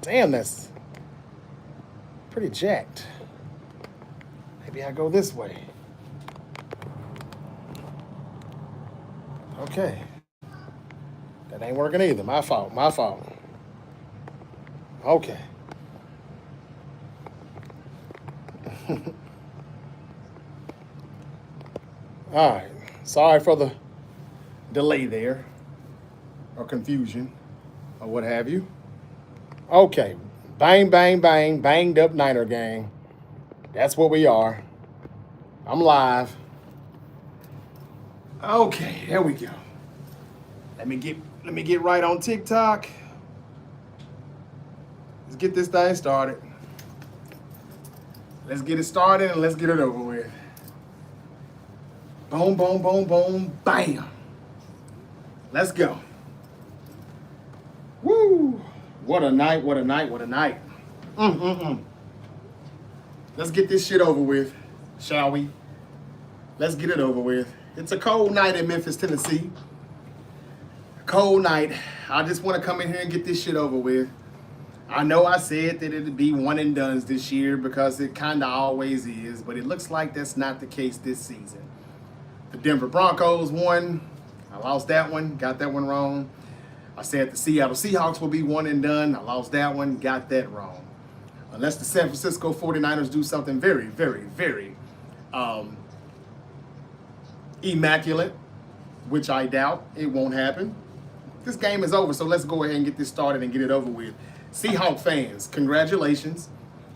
Damn, that's pretty jacked. Maybe I go this way. Okay. That ain't working either. My fault. My fault. Okay. All right. Sorry for the delay there, or confusion, or what have you. Okay. Bang, bang, bang. Banged up Niner gang. That's what we are. I'm live. Okay, there we go. Let me get right on TikTok. Let's get this thing started. Let's get it started and let's get it over with. Boom, boom, boom, boom, bam. Let's go. Woo! What a night, what a night, what a night. Mm-mm-mm. Let's get this shit over with, shall we? Let's get it over with. It's a cold night in Memphis, Tennessee. Cold night. I just want to come in here and get this shit over with. I know I said that it'd be one and dones this year because it kind of always is, but it looks like that's not the case this season. The Denver Broncos won. I lost that one, got that one wrong. I said the Seattle Seahawks will be one and done. I lost that one, got that wrong. Unless the San Francisco 49ers do something very, very, very immaculate, which I doubt, it won't happen. This game is over, so let's go ahead and get this started and get it over with. Seahawk fans, congratulations.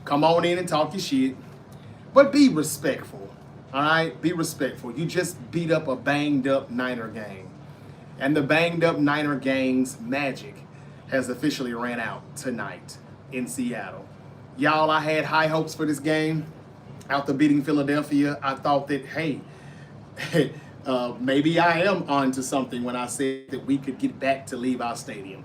Come on in and talk your shit. But be respectful, all right? Be respectful. You just beat up a banged up Niner gang. And the banged up Niner gang's magic has officially ran out tonight in Seattle. Y'all, I had high hopes for this game. After beating Philadelphia, I thought that, hey, maybe I am onto something when I said that we could get back to Levi Stadium.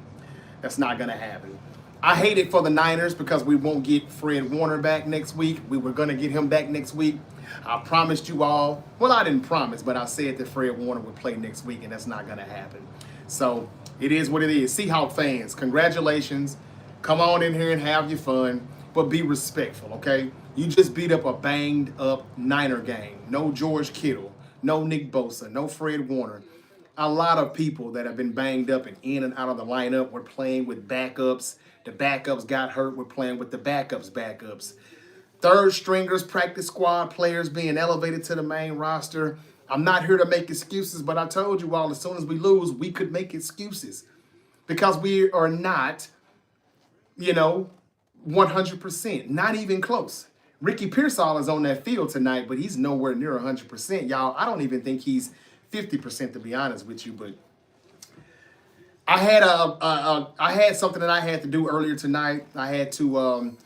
That's not going to happen. I hate it for the Niners because we won't get Fred Warner back next week. We were going to get him back next week. I promised you all, well, I didn't promise, but I said that Fred Warner would play next week, and that's not going to happen. So it is what it is. Seahawk fans, congratulations. Come on in here and have your fun, but be respectful, okay? You just beat up a banged up Niner gang. No George Kittle, no Nick Bosa, no Fred Warner. A lot of people that have been banged up and in and out of the lineup were playing with backups. The backups got hurt. We're playing with the backups. Third stringers, practice squad players being elevated to the main roster. I'm not here to make excuses, but I told you all as soon as we lose, we could make excuses because we are not, 100%, not even close. Ricky Pearsall is on that field tonight, but he's nowhere near 100%. Y'all, I don't even think he's 50% to be honest with you, but I had something that I had to do earlier tonight. I had to,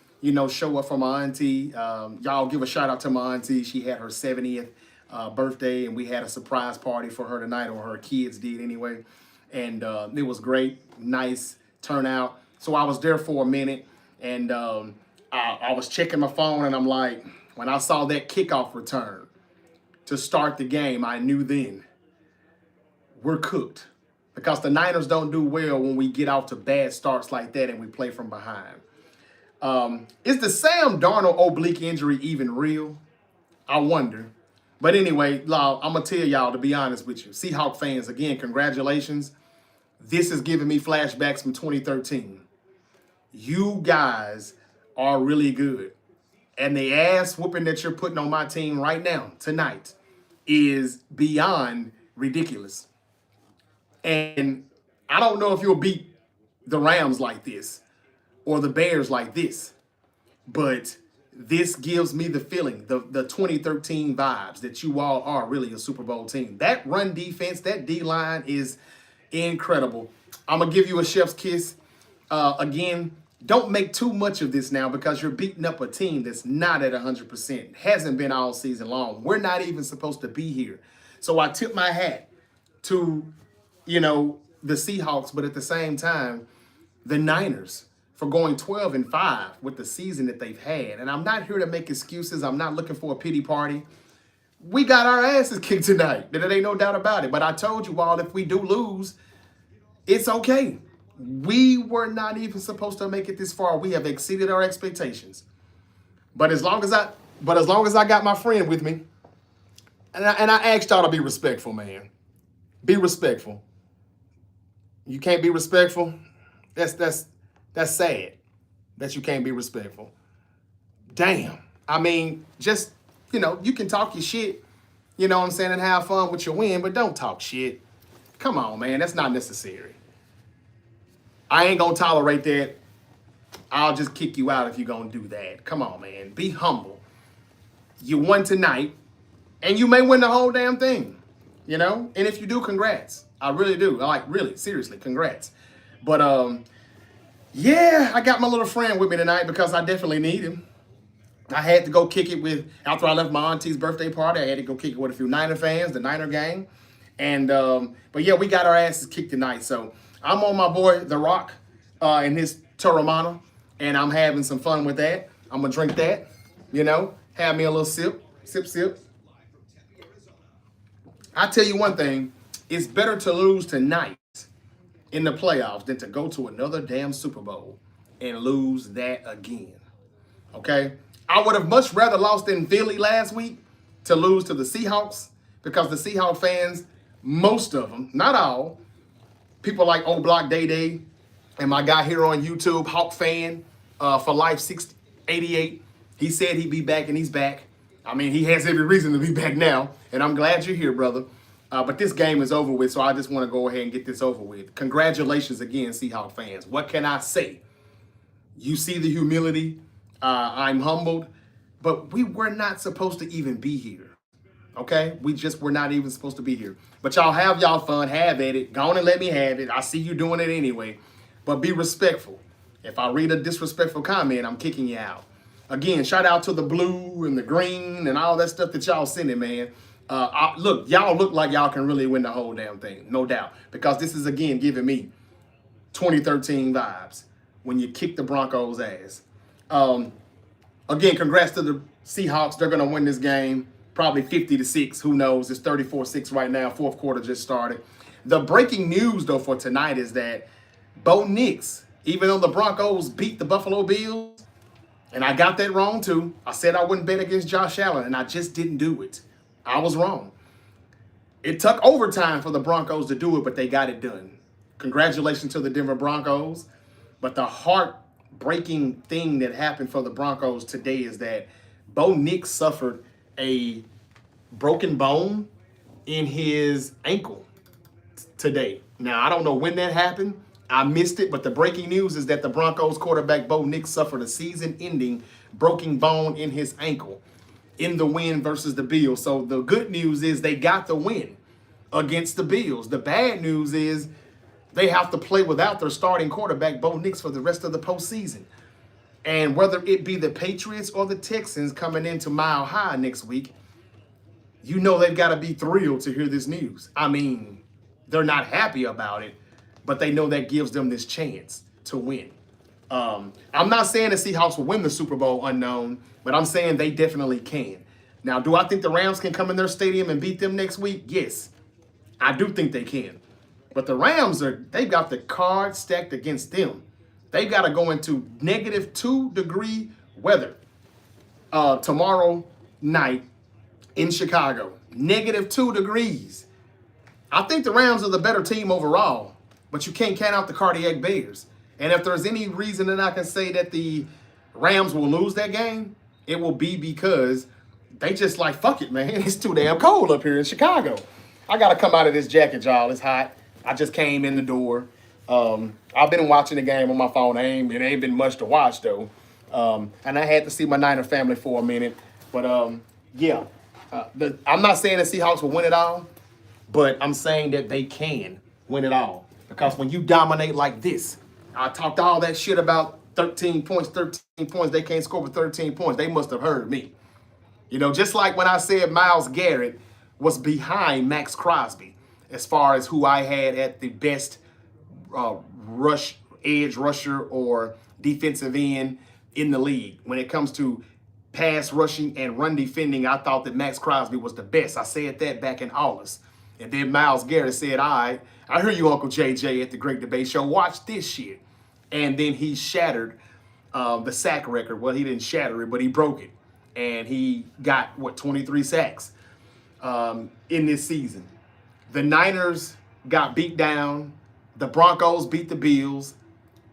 show up for my auntie. Y'all give a shout out to my auntie. She had her 70th birthday, and we had a surprise party for her tonight, or her kids did anyway. And it was great, nice turnout. So I was there for a minute, and I was checking my phone, and I'm like, when I saw that kickoff return to start the game, I knew then we're cooked. Because the Niners don't do well when we get off to bad starts like that and we play from behind. Is the Sam Darnold oblique injury even real? I wonder. But anyway, I'm going to tell y'all, to be honest with you, Seahawk fans, again, congratulations. This is giving me flashbacks from 2013. You guys are really good. And the ass whooping that you're putting on my team right now, tonight, is beyond ridiculous. And I don't know if you'll beat the Rams like this or the Bears like this, but this gives me the feeling, the 2013 vibes that you all are really a Super Bowl team. That run defense, that D-line is incredible. I'm going to give you a chef's kiss. Again, don't make too much of this now because you're beating up a team that's not at 100%. Hasn't been all season long. We're not even supposed to be here. So I tip my hat to the Seahawks, but at the same time, the Niners for going 12-5 with the season that they've had. And I'm not here to make excuses. I'm not looking for a pity party. We got our asses kicked tonight. There ain't no doubt about it. But I told you all, if we do lose, it's okay. We were not even supposed to make it this far. We have exceeded our expectations. But as long as I got my friend with me, and I asked y'all to be respectful, man. Be respectful. You can't be respectful. That's sad that you can't be respectful. Damn. I mean, just, you can talk your shit, you know what I'm saying, and have fun with your win, but don't talk shit. Come on, man. That's not necessary. I ain't gonna tolerate that. I'll just kick you out if you're gonna do that. Come on, man. Be humble. You won tonight, and you may win the whole damn thing, And if you do, congrats. I really do. Like, really, seriously, congrats. But, yeah, I got my little friend with me tonight because I definitely need him. I had to go kick it with, after I left my auntie's birthday party, I had to go kick it with a few Niner fans, the Niner gang. And, but yeah, we got our asses kicked tonight. So I'm on my boy, The Rock, in his Terramana, and I'm having some fun with that. I'm going to drink that, have me a little sip. I tell you one thing, it's better to lose tonight in the playoffs than to go to another damn Super Bowl and lose that again. Okay? I would have much rather lost in Philly last week to lose to the Seahawks because the Seahawks fans, most of them, not all, people like O Block Day Day and my guy here on YouTube, Hawk Fan for Life 688, he said he'd be back and he's back. I mean, he has every reason to be back now, and I'm glad you're here, brother. But this game is over with, so I just want to go ahead and get this over with. Congratulations again, Seahawks fans. What can I say? You see the humility. I'm humbled. But we were not supposed to even be here. Okay? We just were not even supposed to be here. But y'all have y'all fun. Have at it. Go on and let me have it. I see you doing it anyway. But be respectful. If I read a disrespectful comment, I'm kicking you out. Again, shout out to the blue and the green and all that stuff that y'all sending, man. Look, y'all look like y'all can really win the whole damn thing, no doubt. Because this is, again, giving me 2013 vibes when you kick the Broncos' ass. Again, congrats to the Seahawks. They're going to win this game, probably 50-6. Who knows? It's 34-6 right now. Fourth quarter just started. The breaking news, though, for tonight is that Bo Nix, even though the Broncos beat the Buffalo Bills, and I got that wrong, too. I said I wouldn't bet against Josh Allen, and I just didn't do it. I was wrong. It took overtime for the Broncos to do it, but they got it done. Congratulations to the Denver Broncos. But the heartbreaking thing that happened for the Broncos today is that Bo Nix suffered a broken bone in his ankle today. Now, I don't know when that happened. I missed it, but the breaking news is that the Broncos quarterback Bo Nix suffered a season-ending broken bone in his ankle in the win versus the Bills. So the good news is they got the win against the Bills. The bad news is they have to play without their starting quarterback, Bo Nix, for the rest of the postseason. And whether it be the Patriots or the Texans coming into Mile High next week, they've got to be thrilled to hear this news. I mean, they're not happy about it, but they know that gives them this chance to win. I'm not saying the Seahawks will win the Super Bowl unknown, but I'm saying they definitely can. Now, do I think the Rams can come in their stadium and beat them next week? Yes, I do think they can. But the Rams, they've got the cards stacked against them. They've got to go into -2-degree weather tomorrow night in Chicago. -2 degrees. I think the Rams are the better team overall, but you can't count out the Cardiac Bears. And if there's any reason that I can say that the Rams will lose that game, it will be because they just like, fuck it, man. It's too damn cold up here in Chicago. I got to come out of this jacket, y'all. It's hot. I just came in the door. I've been watching the game on my phone. It ain't been much to watch, though. And I had to see my Niner family for a minute. But, yeah. I'm not saying the Seahawks will win it all, but I'm saying that they can win it all. Because when you dominate like this, I talked all that shit about 13 points, they can't score for 13 points. They must have heard me. Just like when I said Myles Garrett was behind Max Crosby as far as who I had at the best edge rusher or defensive end in the league. When it comes to pass rushing and run defending, I thought that Max Crosby was the best. I said that back in August. And then Myles Garrett said, all right, I hear you, Uncle JJ, at the Great Debate Show. Watch this shit. And then he shattered the sack record. Well, he didn't shatter it, but he broke it. And he got, 23 sacks in this season. The Niners got beat down. The Broncos beat the Bills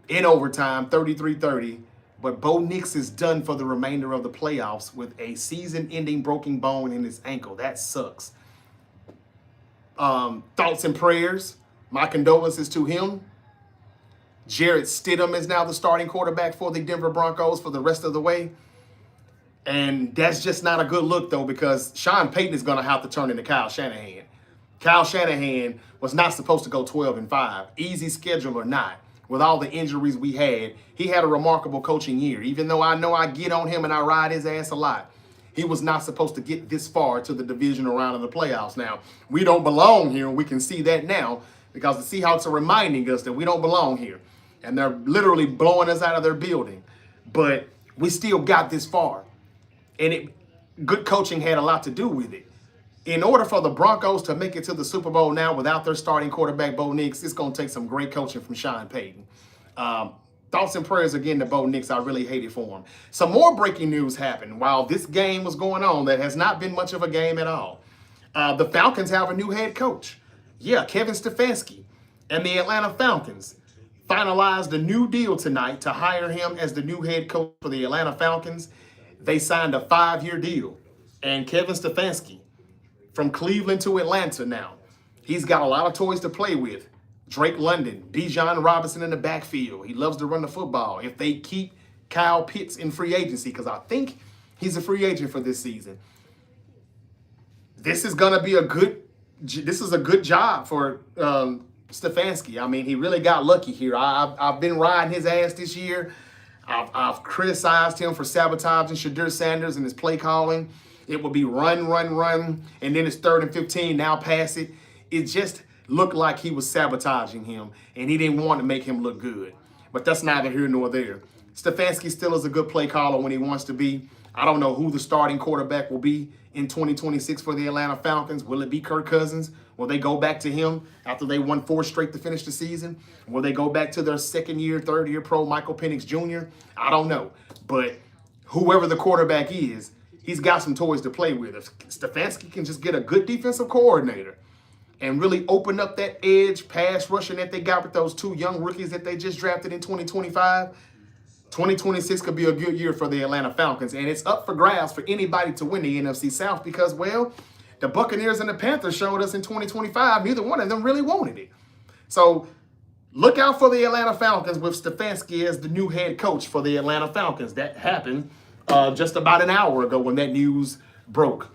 in overtime, 33-30. But Bo Nix is done for the remainder of the playoffs with a season-ending broken bone in his ankle. That sucks. Thoughts and prayers. My condolences to him. Jarrett Stidham is now the starting quarterback for the Denver Broncos for the rest of the way. And that's just not a good look, though, because Sean Payton is going to have to turn into Kyle Shanahan. Kyle Shanahan was not supposed to go 12-5, easy schedule or not. With all the injuries we had, he had a remarkable coaching year. Even though I know I get on him and I ride his ass a lot, he was not supposed to get this far to the divisional round of the playoffs. Now, we don't belong here. We can see that now because the Seahawks are reminding us that we don't belong here. And they're literally blowing us out of their building. But we still got this far. And good coaching had a lot to do with it. In order for the Broncos to make it to the Super Bowl now without their starting quarterback, Bo Nix, it's going to take some great coaching from Sean Payton. Thoughts and prayers again to Bo Nix. I really hate it for him. Some more breaking news happened while this game was going on that has not been much of a game at all. The Falcons have a new head coach. Yeah, Kevin Stefanski. And the Atlanta Falcons finalized a new deal tonight to hire him as the new head coach for the Atlanta Falcons. They signed a 5-year deal. And Kevin Stefanski, from Cleveland to Atlanta now, he's got a lot of toys to play with. Drake London, Bijan Robinson in the backfield. He loves to run the football. If they keep Kyle Pitts in free agency, because I think he's a free agent for this season, this is going to be a good job for Stefanski. I mean, he really got lucky here. I've been riding his ass this year. I've criticized him for sabotaging Shedeur Sanders and his play calling. It would be run, and then it's 3rd and 15, now pass it. It just looked like he was sabotaging him, and he didn't want to make him look good. But that's neither here nor there. Stefanski still is a good play caller when he wants to be. I don't know who the starting quarterback will be in 2026 for the Atlanta Falcons. Will it be Kirk Cousins? Will they go back to him after they won 4 straight to finish the season? Will they go back to their 2nd-year, 3rd-year pro Michael Penix Jr.? I don't know. But whoever the quarterback is, he's got some toys to play with. If Stefanski can just get a good defensive coordinator and really open up that edge pass rushing that they got with those 2 young rookies that they just drafted in 2025, 2026 could be a good year for the Atlanta Falcons. And it's up for grabs for anybody to win the NFC South because, well, the Buccaneers and the Panthers showed us in 2025, neither one of them really wanted it. So look out for the Atlanta Falcons with Stefanski as the new head coach for the Atlanta Falcons. That happened just about an hour ago when that news broke.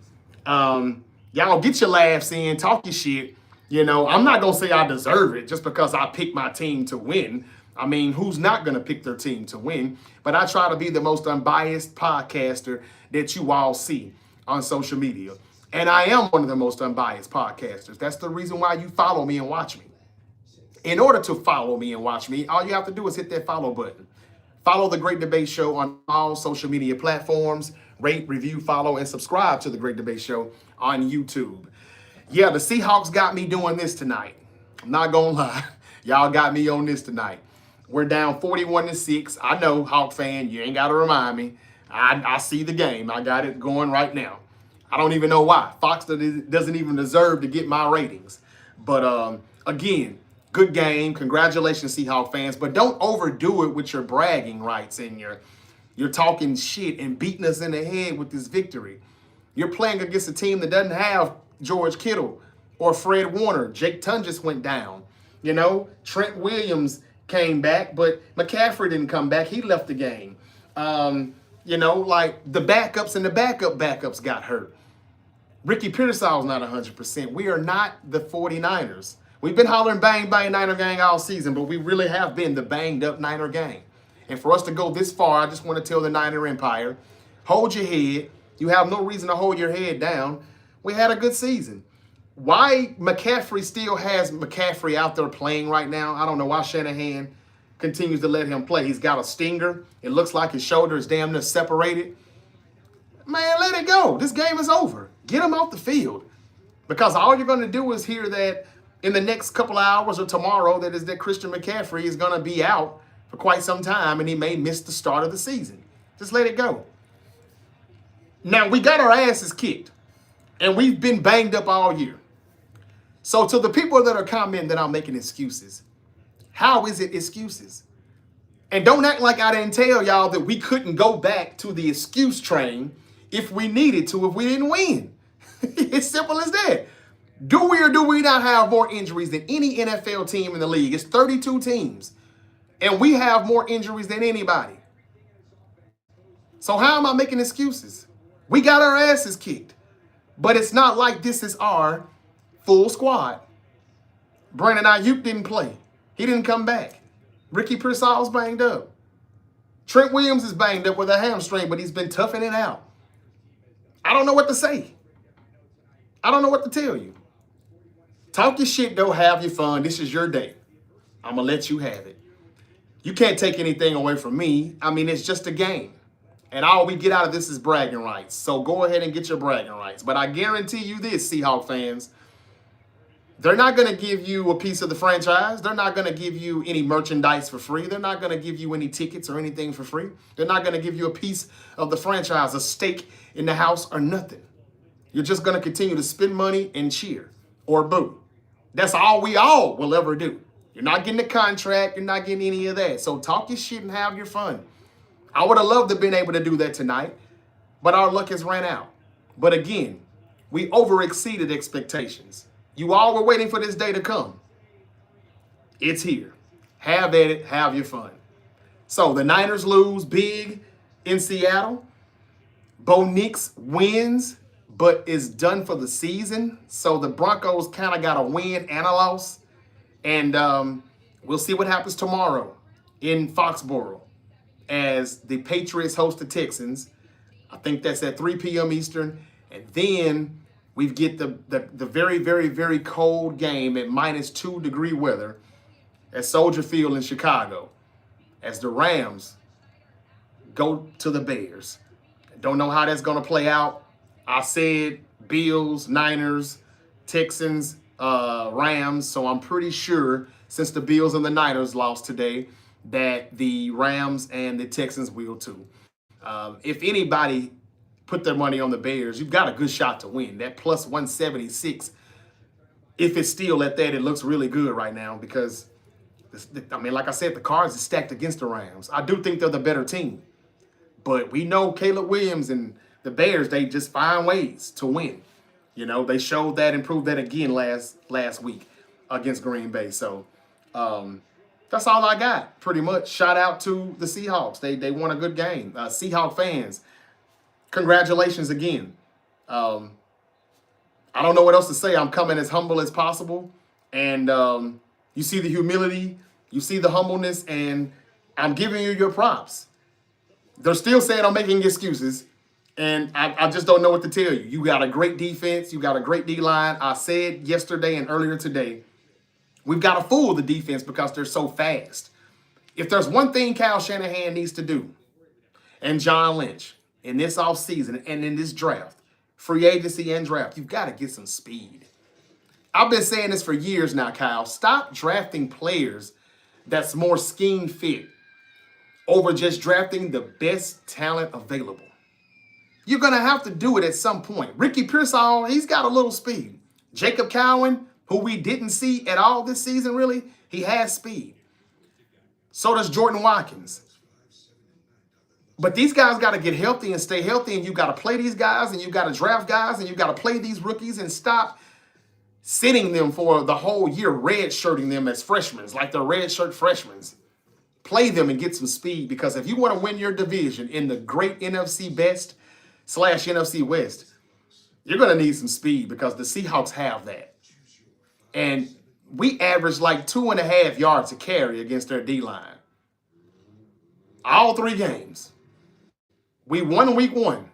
Y'all get your laughs in, talk your shit. You know, I'm not going to say I deserve it just because I picked my team to win. I mean, who's not going to pick their team to win? But I try to be the most unbiased podcaster that you all see on social media. And I am one of the most unbiased podcasters. That's the reason why you follow me and watch me. In order to follow me and watch me, all you have to do is hit that follow button. Follow The Great Debate Show on all social media platforms. Rate, review, follow, and subscribe to The Great Debate Show on YouTube. Yeah, the Seahawks got me doing this tonight. I'm not going to lie. Y'all got me on this tonight. We're down 41-6. I know, Hawk fan, you ain't got to remind me. I see the game. I got it going right now. I don't even know why. Fox doesn't even deserve to get my ratings. But again, good game. Congratulations, Seahawks fans. But don't overdo it with your bragging rights and you're talking shit and beating us in the head with this victory. You're playing against a team that doesn't have George Kittle or Fred Warner. Jake Tunges went down. You know, Trent Williams came back, but McCaffrey didn't come back. He left the game. You know, like the backups and the backups got hurt. Ricky Pearsall's not 100%. We are not the 49ers. We've been hollering bang, bang, Niner gang all season, but we really have been the banged up Niner gang. And for us to go this far, I just want to tell the Niner Empire, hold your head. You have no reason to hold your head down. We had a good season. Why McCaffrey still has McCaffrey out there playing right now, I don't know why Shanahan continues to let him play. He's got a stinger. It looks like his shoulder is damn near separated. Man, let it go. This game is over. Get him off the field. Because all you're going to do is hear that in the next couple of hours or tomorrow that Christian McCaffrey is going to be out for quite some time and he may miss the start of the season. Just let it go. Now, we got our asses kicked and we've been banged up all year. So to the people that are commenting that I'm making excuses, how is it excuses? And don't act like I didn't tell y'all that we couldn't go back to the excuse train if we needed to, if we didn't win. It's simple as that. Do we or do we not have more injuries than any NFL team in the league? It's 32 teams. And we have more injuries than anybody. So how am I making excuses? We got our asses kicked. But it's not like this is our full squad. Brandon Ayuk didn't play. He didn't come back. Ricky Pearsall's banged up. Trent Williams is banged up with a hamstring, but he's been toughing it out. I don't know what to say. I don't know what to tell you. Talk your shit, though. Have your fun. This is your day. I'm going to let you have it. You can't take anything away from me. I mean, it's just a game. And all we get out of this is bragging rights. So go ahead and get your bragging rights. But I guarantee you this, Seahawks fans, they're not going to give you a piece of the franchise. They're not going to give you any merchandise for free. They're not going to give you any tickets or anything for free. They're not going to give you a piece of the franchise, a stake in the house or nothing. You're just going to continue to spend money and cheer or boo. That's all we all will ever do. You're not getting a contract. You're not getting any of that. So talk your shit and have your fun. I would have loved to have been able to do that tonight, but our luck has ran out. But again, we over-exceeded expectations. You all were waiting for this day to come. It's here. Have at it. Have your fun. So the Niners lose big in Seattle. Bo Nix wins, but is done for the season. So the Broncos kind of got a win and a loss. And we'll see what happens tomorrow in Foxborough as the Patriots host the Texans. I think that's at 3 p.m. Eastern. And then we get the very, very, very cold game at -2-degree weather at Soldier Field in Chicago as the Rams go to the Bears. Don't know how that's going to play out. I said Bills, Niners, Texans, Rams. So I'm pretty sure since the Bills and the Niners lost today that the Rams and the Texans will too. If anybody put their money on the Bears, you've got a good shot to win. That plus 176, if it's still at that, it looks really good right now because, I mean, like I said, the cards are stacked against the Rams. I do think they're the better team. But we know Caleb Williams and the Bears, they just find ways to win. You know, they showed that and proved that again last week against Green Bay. So that's all I got, pretty much. Shout out to the Seahawks. They won a good game. Seahawks fans, congratulations again. I don't know what else to say. I'm coming as humble as possible. And you see the humility, you see the humbleness, and I'm giving you your props. They're still saying I'm making excuses, and I just don't know what to tell you. You got a great defense. You got a great D-line. I said yesterday and earlier today, we've got to fool the defense because they're so fast. If there's one thing Kyle Shanahan needs to do, and John Lynch, in this offseason and in this draft, free agency and draft, you've got to get some speed. I've been saying this for years now, Kyle. Stop drafting players that's more scheme fit over just drafting the best talent available. You're going to have to do it at some point. Ricky Pearsall, he's got a little speed. Jacob Cowan, who we didn't see at all this season, really, he has speed. So does Jordan Watkins. But these guys got to get healthy and stay healthy, and you got to play these guys, and you got to draft guys, and you got to play these rookies and stop sitting them for the whole year, red-shirting them as freshmen, like they're red-shirt freshmen. Play them and get some speed, because if you want to win your division in the great NFC Best / NFC West, you're going to need some speed because the Seahawks have that. And we averaged like 2.5 yards a carry against their D-line. All 3 games. We won week 1.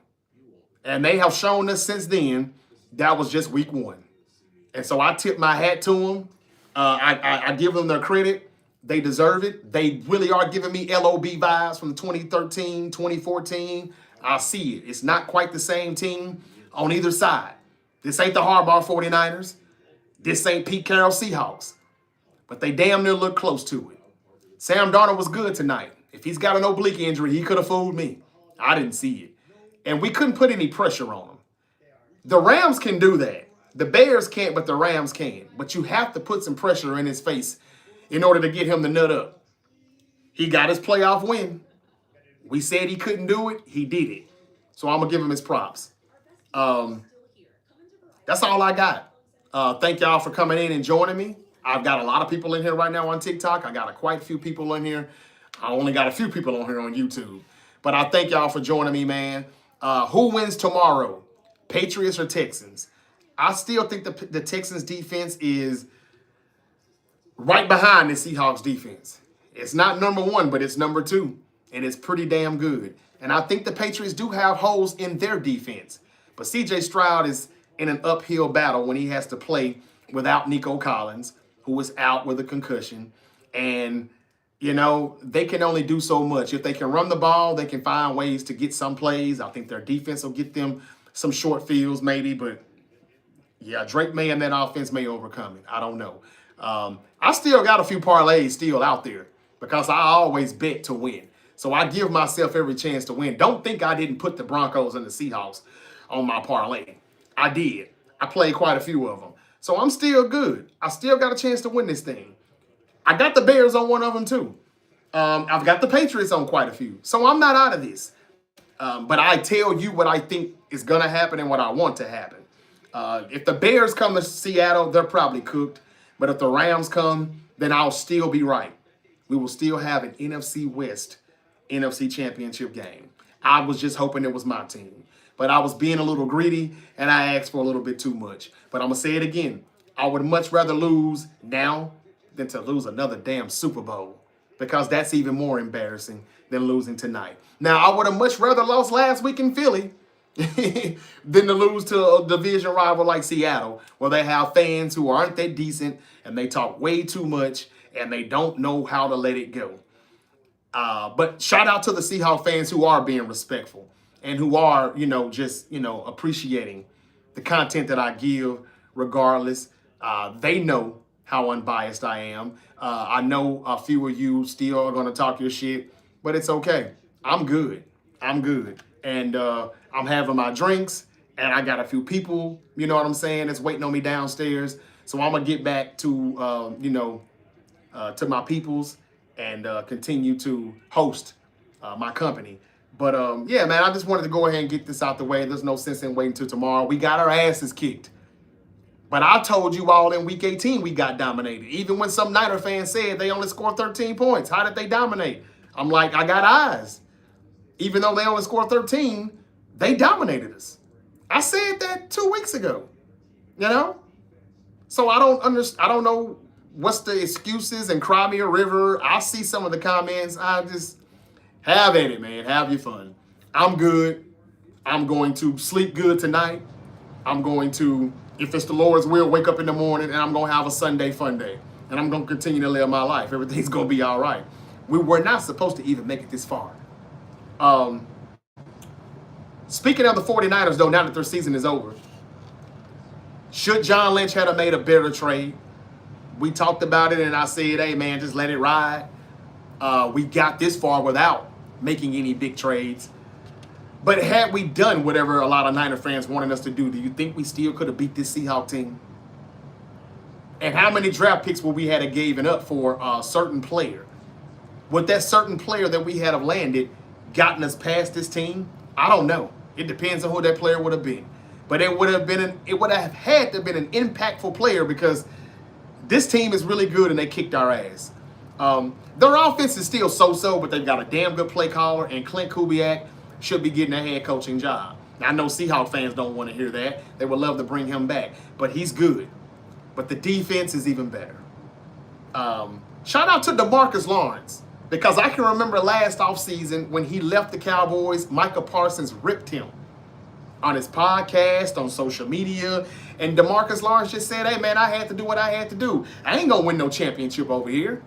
And they have shown us since then that was just week 1. And so I tip my hat to them. I give them their credit. They deserve it. They really are giving me LOB vibes from 2013, 2014. I see it. It's not quite the same team on either side. This ain't the Harbaugh 49ers. This ain't Pete Carroll Seahawks, but they damn near look close to it. Sam Darnold was good tonight. If he's got an oblique injury, he could have fooled me. I didn't see it. And we couldn't put any pressure on him. The Rams can do that. The Bears can't, but the Rams can. But you have to put some pressure in his face in order to get him to nut up. He got his playoff win. We said he couldn't do it. He did it. So I'm going to give him his props. That's all I got. Thank y'all for coming in and joining me. I've got a lot of people in here right now on TikTok. I got quite a few people in here. I only got a few people on here on YouTube. But I thank y'all for joining me, man. Who wins tomorrow? Patriots or Texans? I still think the Texans defense is right behind the Seahawks defense. It's not number one, but it's number two. And it's pretty damn good. And I think the Patriots do have holes in their defense. But C.J. Stroud is in an uphill battle when he has to play without Nico Collins, who is out with a concussion. And, you know, they can only do so much. If they can run the ball, they can find ways to get some plays. I think their defense will get them some short fields maybe. But, yeah, Drake May and that offense may overcome it. I don't know. I still got a few parlays still out there because I always bet to win. So I give myself every chance to win. Don't think I didn't put the Broncos and the Seahawks on my parlay. I did. I played quite a few of them. So I'm still good. I still got a chance to win this thing. I got the Bears on one of them too. I've got the Patriots on quite a few. So I'm not out of this. But I tell you what I think is going to happen and what I want to happen. If the Bears come to Seattle, they're probably cooked. But if the Rams come, then I'll still be right. We will still have an NFC West NFC Championship game. I was just hoping it was my team. But I was being a little greedy, and I asked for a little bit too much. But I'm going to say it again. I would much rather lose now than to lose another damn Super Bowl, because that's even more embarrassing than losing tonight. Now, I would have much rather lost last week in Philly than to lose to a division rival like Seattle, where they have fans who aren't that decent, and they talk way too much, and they don't know how to let it go. But shout out to the Seahawks fans who are being respectful and who are, just, appreciating the content that I give regardless. They know how unbiased I am. I know a few of you still are going to talk your shit, but it's okay. I'm good. I'm good. And I'm having my drinks, and I got a few people, you know what I'm saying, that's waiting on me downstairs. So I'm going to get back to, to my peoples and continue to host my company. But, yeah, man, I just wanted to go ahead and get this out the way. There's no sense in waiting till tomorrow. We got our asses kicked. But I told you all in Week 18 we got dominated. Even when some Niner fans said they only scored 13 points. How did they dominate? I'm like, I got eyes. Even though they only scored 13, they dominated us. I said that 2 weeks ago, So I don't know what's the excuses and cry me a river. I see some of the comments. I just have at it, man. Have your fun. I'm good. I'm going to sleep good tonight. I'm going to, if it's the Lord's will, wake up in the morning and I'm going to have a Sunday fun day. And I'm going to continue to live my life. Everything's going to be all right. We were not supposed to even make it this far. Speaking of the 49ers, though, now that their season is over, should John Lynch have made a better trade? We talked about it, and I said, hey, man, just let it ride. We got this far without making any big trades. But had we done whatever a lot of Niner fans wanted us to do you think we still could have beat this Seahawks team? And how many draft picks would we have given up for a certain player? Would that certain player that we had have landed gotten us past this team? I don't know. It depends on who that player would have been. But it would have had to have been an impactful player, because this team is really good and they kicked our ass. Their offense is still so-so, but they've got a damn good play caller, and Clint Kubiak should be getting a head coaching job. Now, I know Seahawks fans don't want to hear that. They would love to bring him back, but he's good. But the defense is even better. Shout out to DeMarcus Lawrence, because I can remember last offseason when he left the Cowboys, Micah Parsons ripped him on his podcast, on social media, and DeMarcus Lawrence just said, hey, man, I had to do what I had to do. I ain't going to win no championship over here.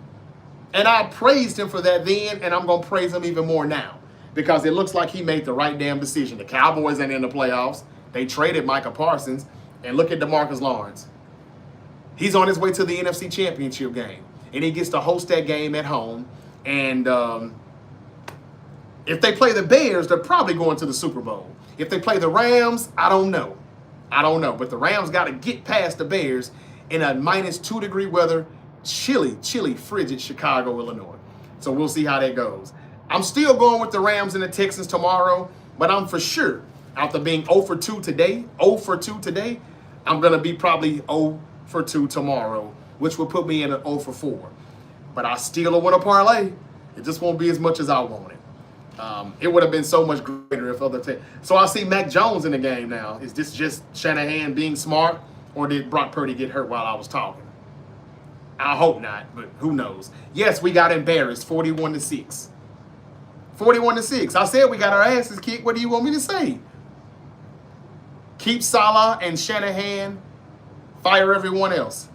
And I praised him for that then, and I'm going to praise him even more now, because it looks like he made the right damn decision. The Cowboys ain't in the playoffs. They traded Micah Parsons, and look at DeMarcus Lawrence. He's on his way to the NFC Championship game, and he gets to host that game at home. And if they play the Bears, they're probably going to the Super Bowl. If they play the Rams, I don't know. But the Rams got to get past the Bears in a -2-degree weather, chilly, frigid Chicago, Illinois. So we'll see how that goes. I'm still going with the Rams and the Texans tomorrow, but I'm for sure, after being 0 for 2 today, I'm going to be probably 0 for 2 tomorrow, which will put me in an 0 for 4. But I still want to parlay. It just won't be as much as I wanted. It would have been so much greater if other teams. So I see Mac Jones in the game now. Is this just Shanahan being smart, or did Brock Purdy get hurt while I was talking? I hope not, but who knows? Yes, we got embarrassed, 41-6. 41-6. I said we got our asses kicked. What do you want me to say? Keep Salah and Shanahan. Fire everyone else.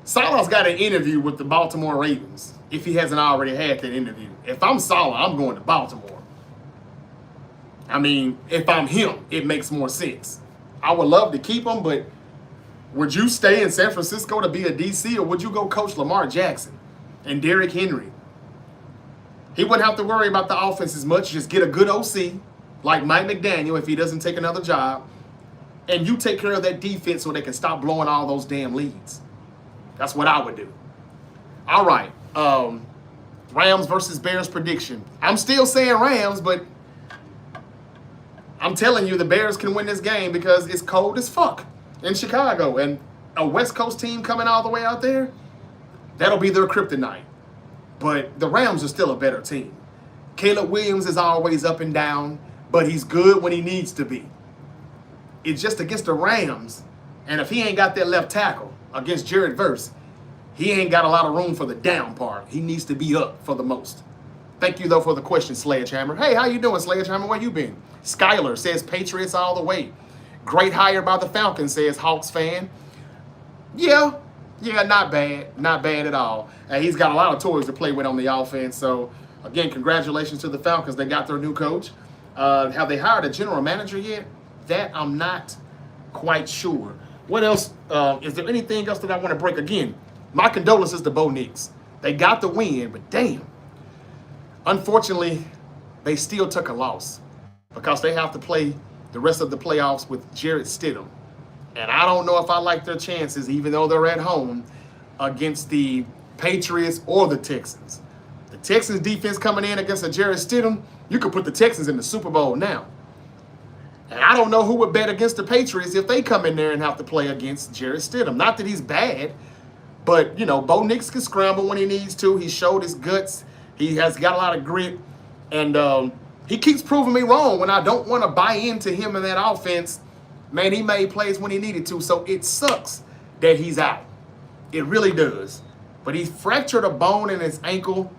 Salah's got an interview with the Baltimore Ravens, if he hasn't already had that interview. If I'm Salah, I'm going to Baltimore. I mean, if I'm him, it makes more sense. I would love to keep him, but would you stay in San Francisco to be a DC, or would you go coach Lamar Jackson and Derrick Henry? He wouldn't have to worry about the offense as much. Just get a good OC like Mike McDaniel if he doesn't take another job, and you take care of that defense so they can stop blowing all those damn leads. That's what I would do. All right. Rams versus Bears prediction. I'm still saying Rams, but I'm telling you the Bears can win this game because it's cold as fuck in Chicago, and a West Coast team coming all the way out there, that'll be their kryptonite. But the Rams are still a better team. Caleb Williams is always up and down, but he's good when he needs to be. It's just against the Rams, and if he ain't got that left tackle against Jared Verse, he ain't got a lot of room for the down part. He needs to be up for the most. Thank you, though, for the question, Sledgehammer. Hey, how you doing, Sledgehammer? Where you been? Skyler says Patriots all the way. Great hire by the Falcons, says Hawks fan. Yeah, not bad. Not bad at all. He's got a lot of toys to play with on the offense. So, again, congratulations to the Falcons. They got their new coach. Have they hired a general manager yet? That I'm not quite sure. What else? Is there anything else that I want to break? Again, my condolences to Bo Nix. They got the win, but damn. Unfortunately, they still took a loss because they have to play the rest of the playoffs with Jarrett Stidham. And I don't know if I like their chances, even though they're at home, against the Patriots or the Texans. The Texans defense coming in against a Jarrett Stidham, you could put the Texans in the Super Bowl now. And I don't know who would bet against the Patriots if they come in there and have to play against Jarrett Stidham. Not that he's bad, but, you know, Bo Nix can scramble when he needs to. He showed his guts. He has got a lot of grit. And he keeps proving me wrong when I don't want to buy into him in that offense. Man, he made plays when he needed to, so it sucks that he's out. It really does. But he fractured a bone in his ankle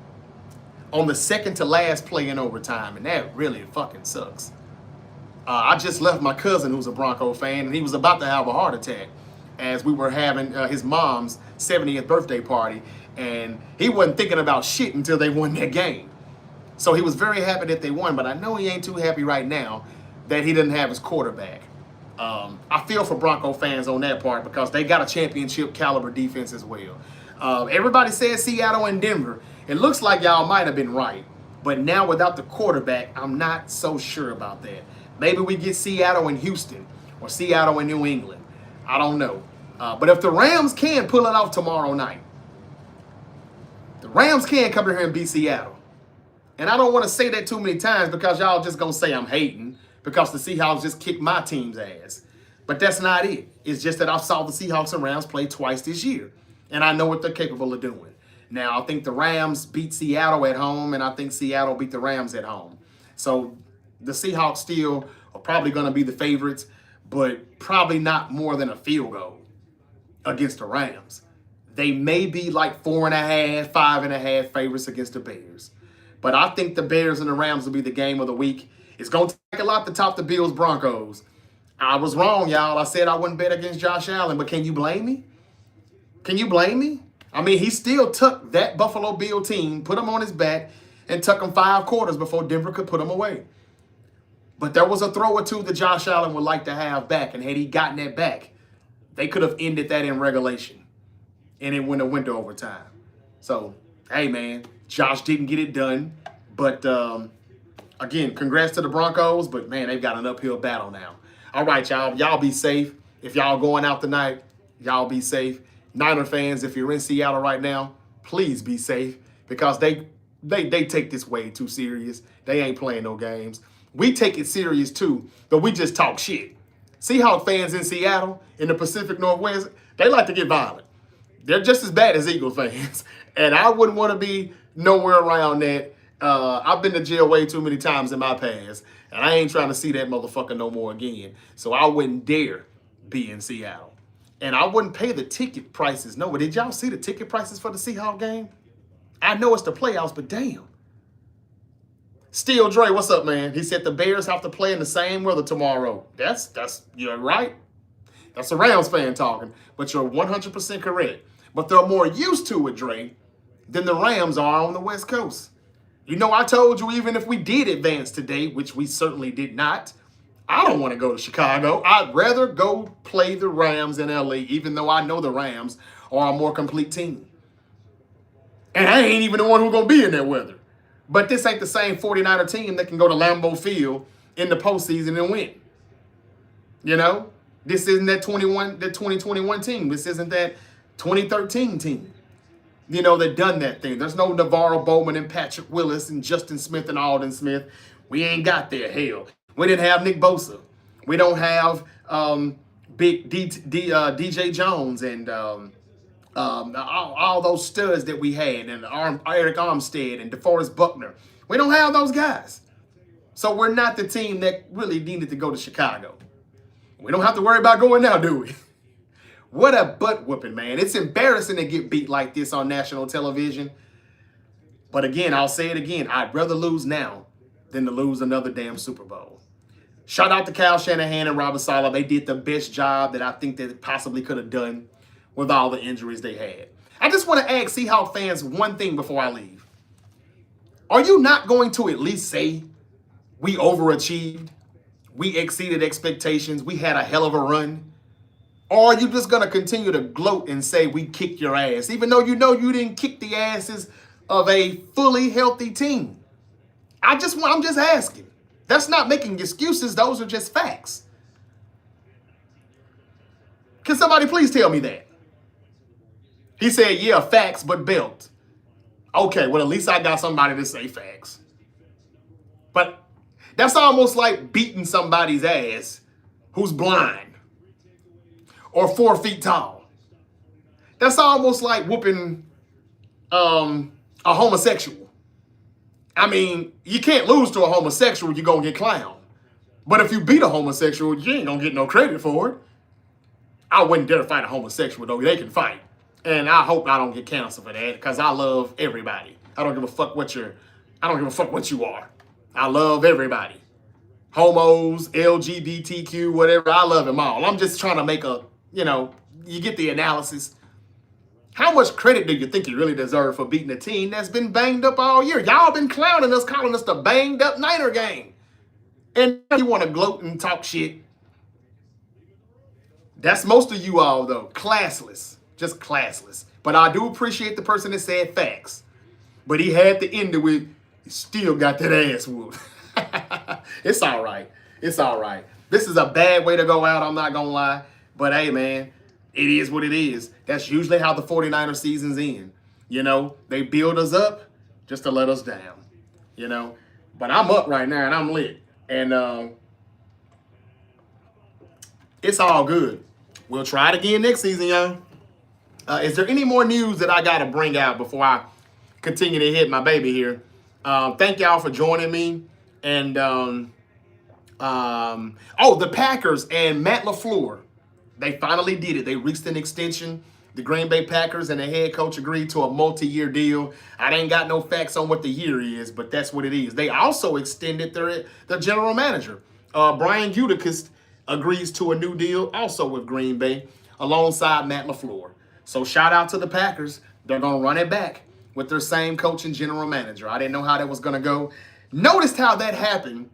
on the second to last play in overtime, and that really fucking sucks. I just left my cousin, who's a Bronco fan, and he was about to have a heart attack as we were having his mom's 70th birthday party, and he wasn't thinking about shit until they won that game. So he was very happy that they won, but I know he ain't too happy right now that he didn't have his quarterback. I feel for Bronco fans on that part because they got a championship caliber defense as well. Everybody says Seattle and Denver. It looks like y'all might have been right, but now without the quarterback, I'm not so sure about that. Maybe we get Seattle and Houston or Seattle and New England. I don't know. But if the Rams can pull it off tomorrow night, the Rams can come here and beat Seattle. And I don't want to say that too many times because y'all just going to say I'm hating because the Seahawks just kicked my team's ass. But that's not it. It's just that I saw the Seahawks and Rams play twice this year. And I know what they're capable of doing. Now, I think the Rams beat Seattle at home, and I think Seattle beat the Rams at home. So the Seahawks still are probably going to be the favorites, but probably not more than a field goal against the Rams. They may be like 4.5, 5.5 favorites against the Bears. But I think the Bears and the Rams will be the game of the week. It's going to take a lot to top the Bills Broncos. I was wrong, y'all. I said I wouldn't bet against Josh Allen, but can you blame me? Can you blame me? I mean, he still took that Buffalo Bill team, put him on his back, and took him 5 quarters before Denver could put him away. But there was a throw or two that Josh Allen would like to have back, and had he gotten that back, they could have ended that in regulation. and it went to overtime. So, hey, man, Josh didn't get it done. But, again, congrats to the Broncos. But, man, they've got an uphill battle now. All right, y'all. Y'all be safe. If y'all going out tonight, y'all be safe. Niner fans, if you're in Seattle right now, please be safe because they take this way too serious. They ain't playing no games. We take it serious too, but we just talk shit. Seahawks fans in Seattle, in the Pacific Northwest, they like to get violent. They're just as bad as Eagles fans. And I wouldn't want to be nowhere around that. I've been to jail way too many times in my past, and I ain't trying to see that motherfucker no more again. So I wouldn't dare be in Seattle. And I wouldn't pay the ticket prices. No, but did y'all see the ticket prices for the Seahawks game? I know it's the playoffs, but damn. Steel Dre, what's up, man? He said the Bears have to play in the same weather tomorrow. That's you're right. That's a Rams fan talking, but you're 100% correct. But they're more used to it, Dre, than the Rams are on the West Coast. You know, I told you even if we did advance today, which we certainly did not, I don't want to go to Chicago. I'd rather go play the Rams in LA, even though I know the Rams are a more complete team. And I ain't even the one who's going to be in that weather. But this ain't the same 49er team that can go to Lambeau Field in the postseason and win. You know? This isn't that 2021 team. This isn't that 2013 team. You know, that done that thing. There's no Navarro Bowman and Patrick Willis and Justin Smith and Alden Smith. We ain't got there. Hell, we didn't have Nick Bosa. We don't have big DJ Jones and all those studs that we had, and Eric Armstead and DeForest Buckner. We don't have those guys. So we're not the team that really needed to go to Chicago. We don't have to worry about going now, do we? What a butt whooping, man. It's embarrassing to get beat like this on national television. But again, I'll say it again. I'd rather lose now than to lose another damn Super Bowl. Shout out to Kyle Shanahan and Robert Saleh. They did the best job that I think they possibly could have done with all the injuries they had. I just want to ask Seahawks fans one thing before I leave. Are you not going to at least say we overachieved? We exceeded expectations. We had a hell of a run. Or are you just going to continue to gloat and say we kicked your ass, even though you know you didn't kick the asses of a fully healthy team? I'm just asking. That's not making excuses. Those are just facts. Can somebody please tell me that? He said, yeah, facts, but belt. Okay, well, at least I got somebody to say facts. But that's almost like beating somebody's ass who's blind or 4 feet tall. That's almost like whooping a homosexual. I mean, you can't lose to a homosexual, you're going to get clowned. But if you beat a homosexual, you ain't going to get no credit for it. I wouldn't dare fight a homosexual, though. They can fight. And I hope I don't get canceled for that because I love everybody. I don't give a fuck what you are. I love everybody. Homos, LGBTQ, whatever. I love them all. I'm just trying to make you get the analysis. How much credit do you think you really deserve for beating a team that's been banged up all year? Y'all been clowning us, calling us the banged up Niner gang. And you want to gloat and talk shit. That's most of you all, though. Classless. Just classless. But I do appreciate the person that said facts. But he had to end it with, he still got that ass whooped. It's all right. It's all right. This is a bad way to go out, I'm not going to lie. But hey, man, it is what it is. That's usually how the 49er seasons end. You know, they build us up just to let us down. You know, but I'm up right now and I'm lit. And it's all good. We'll try it again next season, y'all. Is there any more news that I got to bring out before I continue to hit my baby here? Thank y'all for joining me. And, the Packers and Matt LaFleur, they finally did it. They reached an extension. The Green Bay Packers and the head coach agreed to a multi-year deal. I ain't got no facts on what the year is, but that's what it is. They also extended their general manager. Brian Gutekunst agrees to a new deal also with Green Bay alongside Matt LaFleur. So shout out to the Packers. They're going to run it back with their same coach and general manager. I didn't know how that was going to go. Noticed how that happened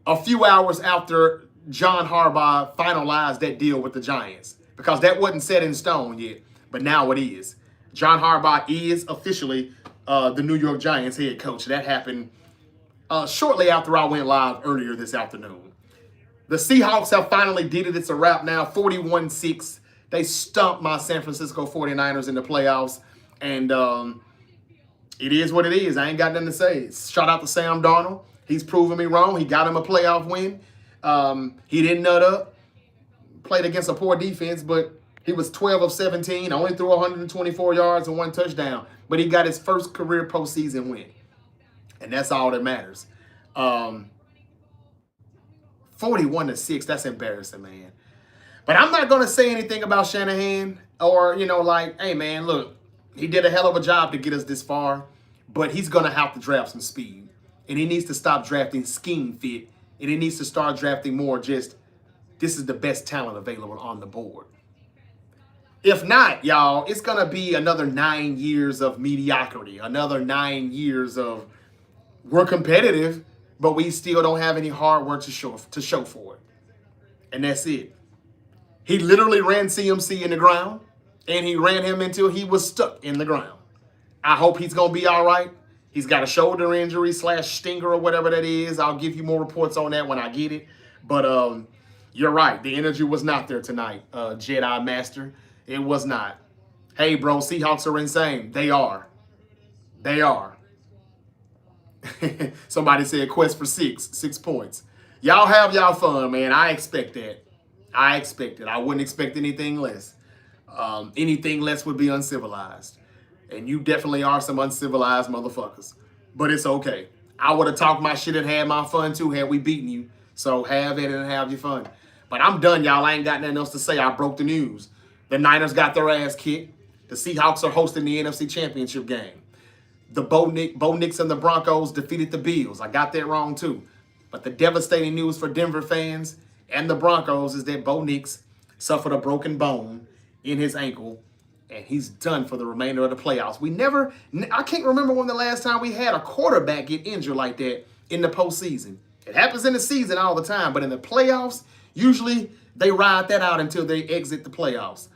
a few hours after John Harbaugh finalized that deal with the Giants because that wasn't set in stone yet. but now it is. John Harbaugh is officially the New York Giants head coach. That happened shortly after I went live earlier this afternoon. The Seahawks have finally did it. It's a wrap now, 41-6. They stumped my San Francisco 49ers in the playoffs. And it is what it is. I ain't got nothing to say. Shout out to Sam Darnold. He's proven me wrong. He got him a playoff win. He didn't nut up. Played against a poor defense, but he was 12 of 17. Only threw 124 yards and 1 touchdown. But he got his first career postseason win. And that's all that matters. 41-6, that's embarrassing, man. But I'm not going to say anything about Shanahan or, like, hey, man, look, he did a hell of a job to get us this far, but he's going to have to draft some speed. And he needs to stop drafting scheme fit, and he needs to start drafting more just, this is the best talent available on the board. If not, y'all, it's going to be another 9 years of mediocrity, another 9 years of we're competitive, but we still don't have any hard work to show for it. And that's it. He literally ran CMC in the ground, and he ran him until he was stuck in the ground. I hope he's going to be all right. He's got a shoulder injury / stinger or whatever that is. I'll give you more reports on that when I get it. But you're right. The energy was not there tonight, Jedi Master. It was not. Hey, bro, Seahawks are insane. They are. They are. Somebody said quest for 6 points. Y'all have y'all fun, man. I expect that. I expect it. I wouldn't expect anything less. Anything less would be uncivilized. And you definitely are some uncivilized motherfuckers. But it's okay. I would have talked my shit and had my fun too had we beaten you. So have it and have your fun. But I'm done, y'all. I ain't got nothing else to say. I broke the news. The Niners got their ass kicked. The Seahawks are hosting the NFC Championship game. The Bo Nix and the Broncos defeated the Bills. I got that wrong too. But the devastating news for Denver fans and the Broncos is that Bo Nix suffered a broken bone in his ankle, and he's done for the remainder of the playoffs. I can't remember when the last time we had a quarterback get injured like that in the postseason. It happens in the season all the time, but in the playoffs, usually they ride that out until they exit the playoffs.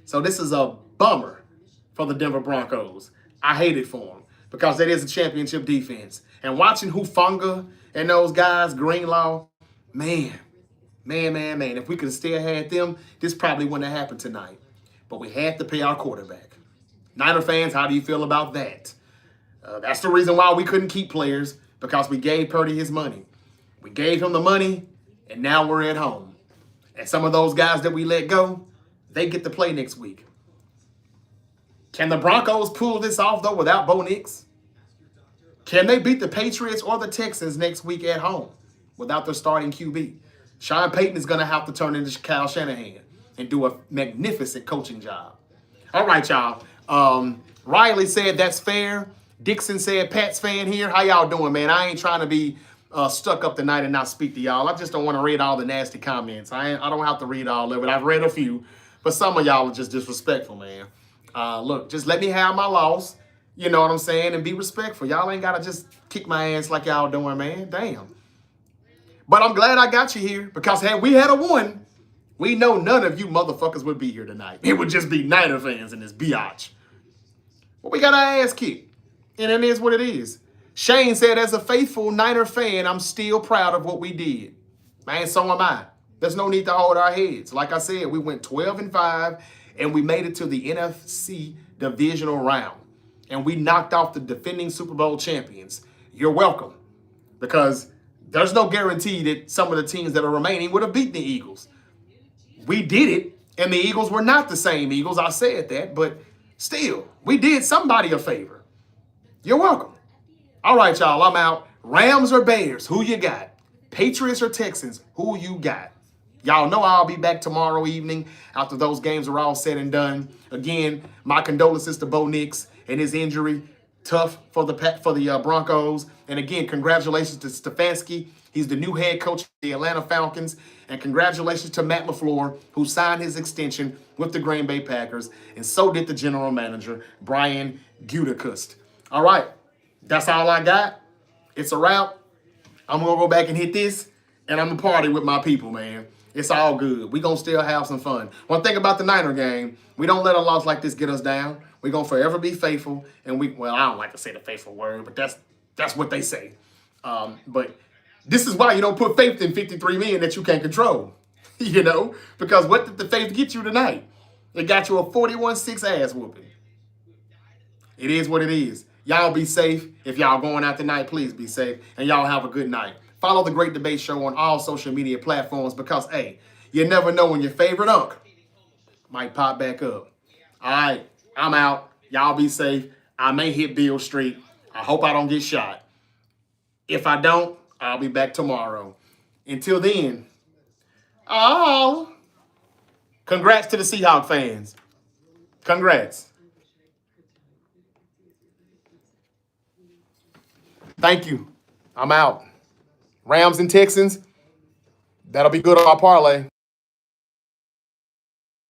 So this is a bummer for the Denver Broncos. I hate it for them because that is a championship defense. And watching Hufanga and those guys, Greenlaw, man. If we could have still had them, this probably wouldn't have happened tonight. But we had to pay our quarterback. Niner fans, how do you feel about that? That's the reason why we couldn't keep players, because we gave Purdy his money. We gave him the money, and now we're at home. And some of those guys that we let go, they get to play next week. Can the Broncos pull this off, though, without Bo Nix? Can they beat the Patriots or the Texans next week at home without their starting QB? Sean Payton is going to have to turn into Kyle Shanahan and do a magnificent coaching job. All right, y'all. Riley said that's fair. Dixon said Pat's fan here. How y'all doing, man? I ain't trying to be stuck up tonight and not speak to y'all. I just don't want to read all the nasty comments. I don't have to read all of it. I've read a few, but some of y'all are just disrespectful, man. Look, just let me have my loss. You know what I'm saying? And be respectful. Y'all ain't got to just kick my ass like y'all doing, man. Damn. But I'm glad I got you here, because had we had a one, we know none of you motherfuckers would be here tonight. It would just be Niner fans in this biatch. But we got our ass kicked, and it is what it is. Shane said, as a faithful Niner fan, I'm still proud of what we did. Man, so am I. There's no need to hold our heads. Like I said, we went 12-5, and we made it to the NFC divisional round. And we knocked off the defending Super Bowl champions. You're welcome, because there's no guarantee that some of the teams that are remaining would have beaten the Eagles. We did it, and the Eagles were not the same Eagles. I said that, but still, we did somebody a favor. You're welcome. All right, y'all, I'm out. Rams or Bears, who you got? Patriots or Texans, who you got? Y'all know I'll be back tomorrow evening after those games are all said and done. Again, my condolences to Bo Nix and his injury. Tough for the Broncos. And again, congratulations to Stefanski. He's the new head coach of the Atlanta Falcons. And congratulations to Matt LaFleur, who signed his extension with the Green Bay Packers. And so did the general manager, Brian Gutekunst. All right, that's all I got. It's a wrap. I'm going to go back and hit this, and I'm going to party with my people, man. It's all good. We're going to still have some fun. One thing about the Niner game, we don't let a loss like this get us down. We're going to forever be faithful. And well, I don't like to say the faithful word, but that's what they say. But this is why you don't put faith in 53 men that you can't control. You know? Because what did the faith get you tonight? It got you a 41-6 ass whooping. It is what it is. Y'all be safe. If y'all going out tonight, please be safe. And y'all have a good night. Follow the Great Debate Show on all social media platforms because, hey, you never know when your favorite unk might pop back up. All right, I'm out. Y'all be safe. I may hit Beale Street. I hope I don't get shot. If I don't, I'll be back tomorrow. Until then, congrats to the Seahawks fans. Congrats. Thank you. I'm out. Rams and Texans, that'll be good on our parlay.